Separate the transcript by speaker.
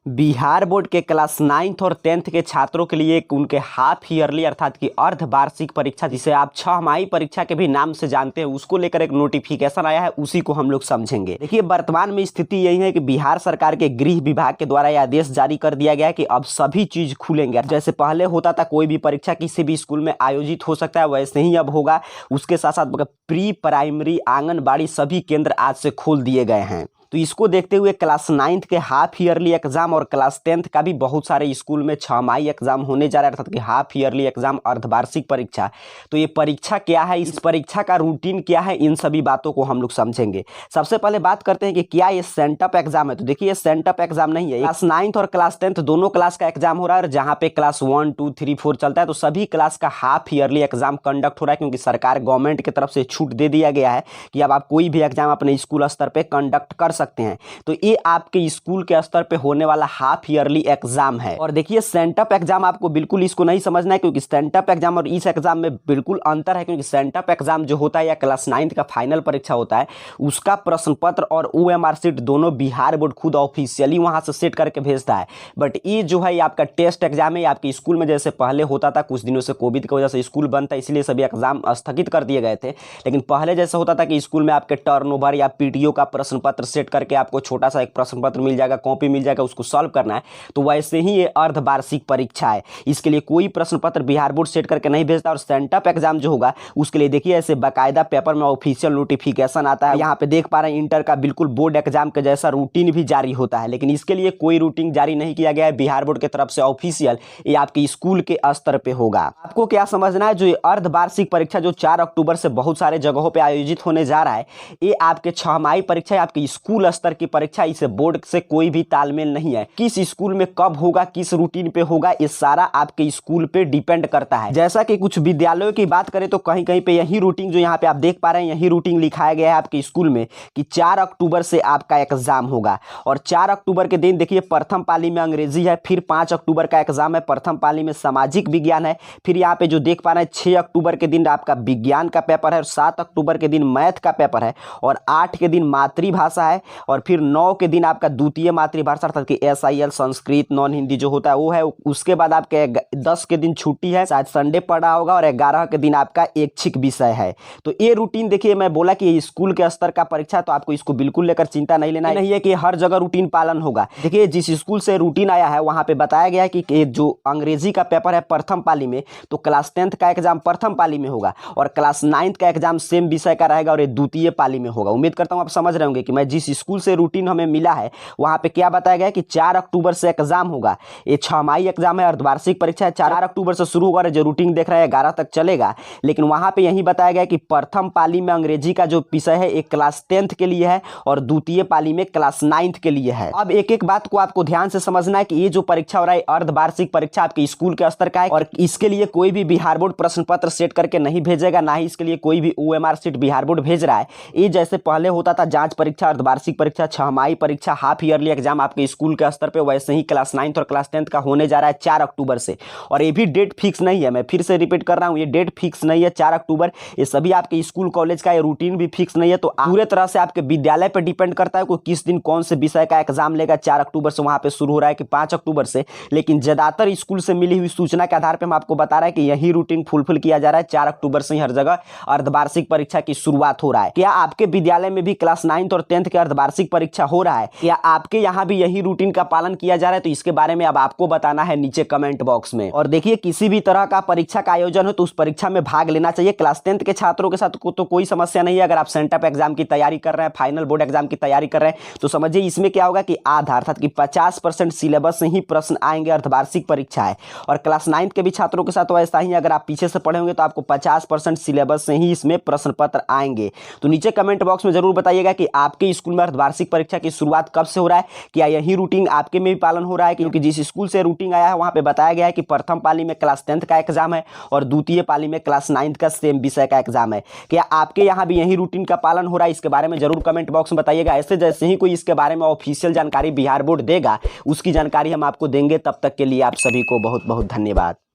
Speaker 1: Bihar board के class 9th और 10th के छात्रों के लिए एक उनके हाफ ईयरली अर्थात की अर्धवार्षिक परीक्षा, जिसे आप 6 माही परीक्षा के भी नाम से जानते हैं, उसको लेकर एक नोटिफिकेशन आया है। उसी को हम लोग समझेंगे। देखिए, वर्तमान में स्थिति यही है कि बिहार सरकार के गृह विभाग के द्वारा यह आदेश जारी कर दिया गया है कि अब सभी चीज खुलेंगे। जैसे पहले होता था कोई भी परीक्षा किसी भी स्कूल में आयोजित हो सकता है, वैसे ही अब होगा। उसके साथ साथ प्री प्राइमरी, आंगनबाड़ी सभी केंद्र आज से खोल दिए गए हैं। तो इसको देखते हुए क्लास 9th के हाफ ईयरली एग्जाम और क्लास 10th का भी बहुत सारे स्कूल में 6 माही एग्जाम होने जा रहा है, अर्थात कि हाफ ईयरली एग्जाम, अर्धवार्षिक परीक्षा। तो ये परीक्षा क्या है, इस परीक्षा का रूटीन क्या है, इन सभी बातों को हम लोग समझेंगे। सबसे पहले बात करते हैं कि क्या ये सेंटअप एग्जाम है। तो देखिए, ये सेंटअप एग्जाम नहीं है। क्लास 9th और क्लास 10th दोनों क्लास का एग्जाम हो रहा है, और जहाँ पे क्लास 1, 2, 3, 4 चलता है, तो सभी क्लास का हाफ ईयरली एग्जाम कंडक्ट हो रहा है, क्योंकि सरकार गवर्नमेंट की तरफ से छूट दे दिया गया है कि अब आप कोई भी एग्जाम अपने स्कूल स्तर पर कंडक्ट कर सकते हैं। तो ये आपके स्कूल के स्तर पे होने वाला हाफ ईयरली एग्जाम है। और देखिए, सेंटअप एग्जाम आपको बिल्कुल इसको नहीं समझना है, क्योंकि सेंटअप एग्जाम और इस एग्जाम में बिल्कुल अंतर है। क्योंकि सेंटअप एग्जाम जो होता है या क्लास 9th का फाइनल परीक्षा होता है, उसका प्रश्न पत्र और OMR शीट दोनों बिहार बोर्ड खुद ऑफिशियली वहां से सेट करके भेजता है। बट ये जो है, ये आपका टेस्ट एग्जाम है। आपके स्कूल में जैसे पहले होता था, कुछ दिनों से कोविड की वजह से स्कूल बंद था, इसलिए सभी एग्जाम स्थगित कर दिए गए थे। लेकिन पहले जैसे होता था कि स्कूल में आपके टर्नओवर या PTO का प्रश्न पत्र सेट करके आपको छोटा सा एक प्रश्न पत्र मिल जाएगा, कॉपी मिल जाएगा, उसको सॉल्व करना है। तो वैसे ही ये अर्धवार्षिक परीक्षा है। इसके लिए कोई प्रश्न पत्र बिहार बोर्ड सेट करके नहीं भेजता। और सेंटअप एग्जाम जो होगा, उसके लिए देखिए ऐसे बाकायदा पेपर में ऑफिशियल नोटिफिकेशन आता है। यहाँ पे देख पा रहे हैं, इंटर का बिल्कुल बोर्ड एग्जाम के जैसा रूटीन भी जारी होता है। लेकिन इसके लिए कोई रूटीन जारी नहीं किया गया है बिहार बोर्ड की तरफ से ऑफिशियल। ये आपके स्कूल के स्तर पे होगा। आपको क्या समझना है, जो ये अर्धवार्षिक परीक्षा जो 4 अक्टूबर से बहुत सारे जगहों पर आयोजित होने जा रहा है, ये आपके 6 माही परीक्षा, आपके स्कूल स्तर की परीक्षा। इसे बोर्ड से कोई भी तालमेल नहीं है। किस स्कूल में कब होगा, किस रूटीन पे होगा, ये सारा आपके स्कूल पे डिपेंड करता है। जैसा कि कुछ विद्यालयों की बात करें तो कहीं कहीं पे यही रूटीन जो यहाँ पे आप देख पा रहे हैं, यही रूटीन लिखाया गया है आपके स्कूल में कि 4 अक्टूबर से आपका एग्जाम होगा। और 4 अक्टूबर के दिन देखिए, प्रथम पाली में अंग्रेजी है, फिर 5 अक्टूबर का एग्जाम है, प्रथम पाली में सामाजिक विज्ञान है, फिर यहाँ पे जो देख पा रहे हैं 6 अक्टूबर के दिन आपका विज्ञान का पेपर है, और 7 अक्टूबर के दिन मैथ का पेपर है, और 8 के दिन मातृभाषा है, और फिर 9 के दिन आपका द्वितीय मातृभाषा अर्थात कि SIL संस्कृत नॉन हिंदी जो होता है वो है। उसके बाद आपके 10 के दिन छुट्टी है, शायद संडे पड़ा होगा, और 11 के दिन आपका ऐच्छिक विषय है। तो ये रूटीन देखिए, मैं बोला कि ये स्कूल के स्तर का परीक्षा, तो आपको इसको बिल्कुल लेकर चिंता नहीं लेना है। नहीं है कि हर जगह रूटीन पालन होगा। देखिए, जिस स्कूल से रूटीन आया है वहां पे बताया गया है कि जो अंग्रेजी का पेपर है प्रथम पाली में, तो क्लास 10th का एग्जाम प्रथम पाली में होगा, और क्लास 9th का एग्जाम सेम विषय का रहेगा, और ये द्वितीय पाली में होगा। उम्मीद करता हूं आप समझ रहे होंगे कि मैं जिस स्कूल से रूटीन हमें मिला है वहां पे क्या बताया गया कि 4 अक्टूबर से एग्जाम होगा। ये 6 माही एग्जाम है, अर्धवार्षिक परीक्षा है। 4 अक्टूबर से शुरू होगा, जो रूटीन देख रहे हैं 11 तक चलेगा। लेकिन वहां पे यही बताया गया कि प्रथम पाली में अंग्रेजी का जो विषय है एक क्लास 10th के लिए है, और द्वितीय पाली में क्लास 9th के लिए है। अब एक एक बात को आपको ध्यान से समझना है कि ये जो परीक्षा हो रहा है, अर्धवार्षिक परीक्षा आपके स्कूल के स्तर का है, और इसके लिए कोई भी बिहार बोर्ड प्रश्न पत्र सेट करके नहीं भेजेगा, ना ही इसके लिए कोई भी OMR शीट बिहार बोर्ड भेज रहा है। ये जैसे पहले होता था जांच परीक्षा, अर्धवार्षिक परीक्षा, 6 माही परीक्षा, हाफ ईयरली एग्जाम आपके स्कूल के स्तर पे, वैसे ही क्लास 9th और क्लास 10th का होने जा रहा है 4 अक्टूबर से। और ये भी डेट फिक्स नहीं है, मैं फिर से रिपीट कर रहा हूं, ये डेट फिक्स नहीं है 4 अक्टूबर। ये सभी आपके स्कूल कॉलेज का ये रूटीन भी फिक्स नहीं है। तो पूरे तरह से आपके विद्यालय पर डिपेंड करता है कि किस दिन कौन से विषय का एग्जाम लेगा। 4 अक्टूबर से वहां पे शुरू हो रहा है कि 5 अक्टूबर से। लेकिन ज्यादातर स्कूल से मिली हुई सूचना के आधार पर हम आपको बता रहे हैं कि यही रूटीन फुलफिल किया जा रहा है। 4 अक्टूबर से ही हर जगह अर्धवार्षिक परीक्षा की शुरुआत हो रहा है। क्या आपके विद्यालय में भी क्लास 9th और 10th के अर्धवार्षिक परीक्षा हो रहा है? क्या आपके यहाँ भी यही रूटीन का पालन किया जा रहा है? तो इसके बारे में अब आपको बताना है नीचे कमेंट बॉक्स में। और देखिए, किसी भी तरह का परीक्षा का आयोजन हो तो उस परीक्षा में भाग लेना चाहिए। क्लास 10th के छात्रों के साथ तो कोई समस्या नहीं है। अगर आप सेंटअप एग्जाम की तैयारी कर रहे हैं, फाइनल बोर्ड एग्जाम की तैयारी कर रहे हैं, तो समझिए इसमें क्या होगा कि आधा अर्थात कि 50% सिलेबस से ही प्रश्न आएंगे, अर्धवार्षिक परीक्षा है। और क्लास 9th के भी छात्रों के साथ वैसा ही, अगर आप पीछे से पढ़े होंगे तो आपको 50% सिलेबस से ही इसमें प्रश्न पत्र आएंगे। तो नीचे कमेंट बॉक्स में जरूर बताइएगा कि आपके स्कूल में अर्धवार्षिक परीक्षा की शुरुआत कब से हो रहा है। क्या यही रूटीन आपके में भी पालन हो रहा है? क्योंकि जिस स्कूल से रूटीन आया है वहां पे बताया गया है कि प्रथम पाली में क्लास 10th का एग्जाम है, और द्वितीय पाली में क्लास 9th का सेम विषय का एग्जाम है। क्या आपके यहाँ भी यही रूटीन का पालन हो रहा है? इसके बारे में जरूर कमेंट बॉक्स में बताइएगा। ऐसे जैसे ही कोई इसके बारे में ऑफिशियल जानकारी बिहार बोर्ड देगा, उसकी जानकारी हम आपको देंगे। तब तक के लिए आप सभी को बहुत बहुत धन्यवाद।